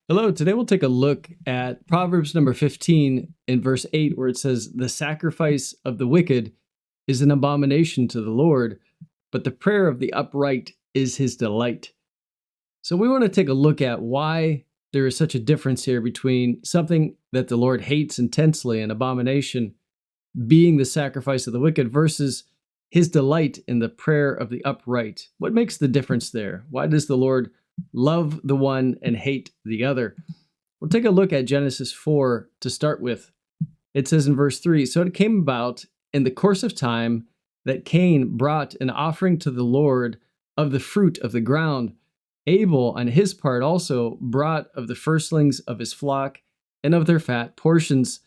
Hello, today we'll take a look at Proverbs number 15 in verse 8, where it says, "The sacrifice of the wicked is an abomination to the Lord, but the prayer of the upright is his delight." So we want to take a look at why there is such a difference here between something that the Lord hates intensely, an abomination, being the sacrifice of the wicked, versus his delight in the prayer of the upright. What makes the difference there? Why does the Lord love the one and hate the other? We'll take a look at Genesis 4 to start with. It says in verse 3, "So it came about in the course of time that Cain brought an offering to the Lord of the fruit of the ground. Abel, on his part, also brought of the firstlings of his flock and of their fat portions.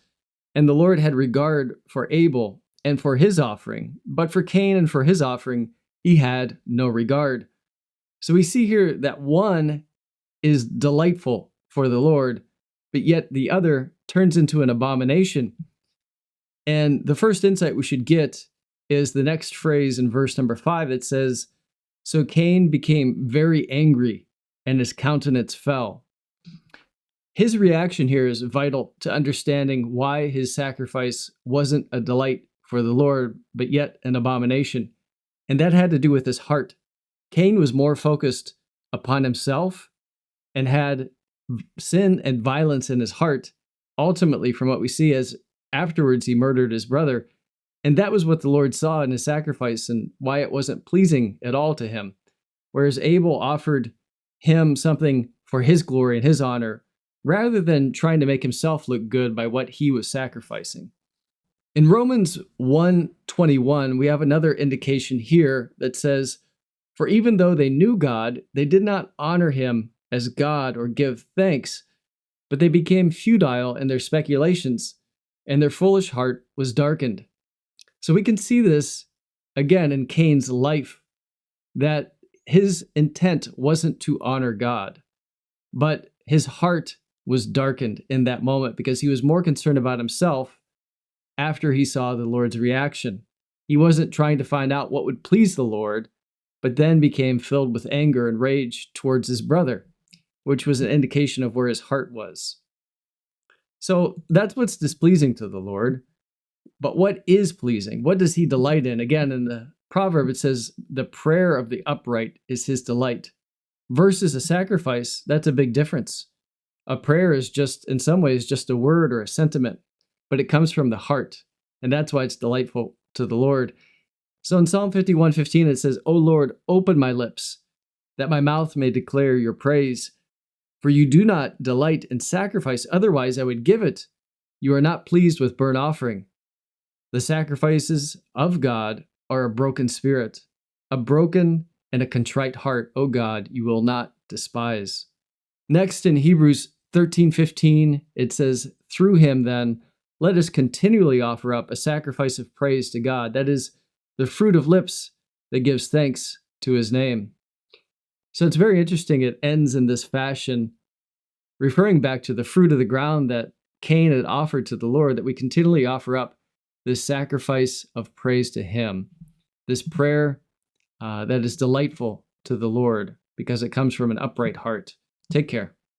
And the Lord had regard for Abel and for his offering, but for Cain and for his offering he had no regard." So we see here that one is delightful for the Lord, but yet the other turns into an abomination. And the first insight we should get is the next phrase in verse number 5 that says, "So Cain became very angry, and his countenance fell." His reaction here is vital to understanding why his sacrifice wasn't a delight for the Lord, but yet an abomination. And that had to do with his heart. Cain was more focused upon himself and had sin and violence in his heart, ultimately, from what we see, as afterwards he murdered his brother. And that was what the Lord saw in his sacrifice and why it wasn't pleasing at all to him. Whereas Abel offered him something for his glory and his honor, rather than trying to make himself look good by what he was sacrificing. In Romans 1:21, we have another indication here that says, "For even though they knew God, they did not honor him as God or give thanks, but they became futile in their speculations, and their foolish heart was darkened." So we can see this again in Cain's life, that his intent wasn't to honor God, but his heart was darkened in that moment because he was more concerned about himself after he saw the Lord's reaction. He wasn't trying to find out what would please the Lord, but then became filled with anger and rage towards his brother, which was an indication of where his heart was. So that's what's displeasing to the Lord. But what is pleasing? What does he delight in? Again, in the proverb, it says, "The prayer of the upright is his delight." Versus a sacrifice, that's a big difference. A prayer is just, in some ways, just a word or a sentiment, but it comes from the heart. And that's why it's delightful to the Lord. So in Psalm 51:15, it says, "O Lord, open my lips, that my mouth may declare your praise. For you do not delight in sacrifice, otherwise I would give it. You are not pleased with burnt offering." The sacrifices of God are a broken spirit. A broken and a contrite heart, O God, you will not despise. Next, in Hebrews 13:15, it says, "Through him, then, let us continually offer up a sacrifice of praise to God." That is the fruit of lips that gives thanks to his name. So it's very interesting. It ends in this fashion, referring back to the fruit of the ground that Cain had offered to the Lord, that we continually offer up this sacrifice of praise to him, this prayer that is delightful to the Lord because it comes from an upright heart. Take care.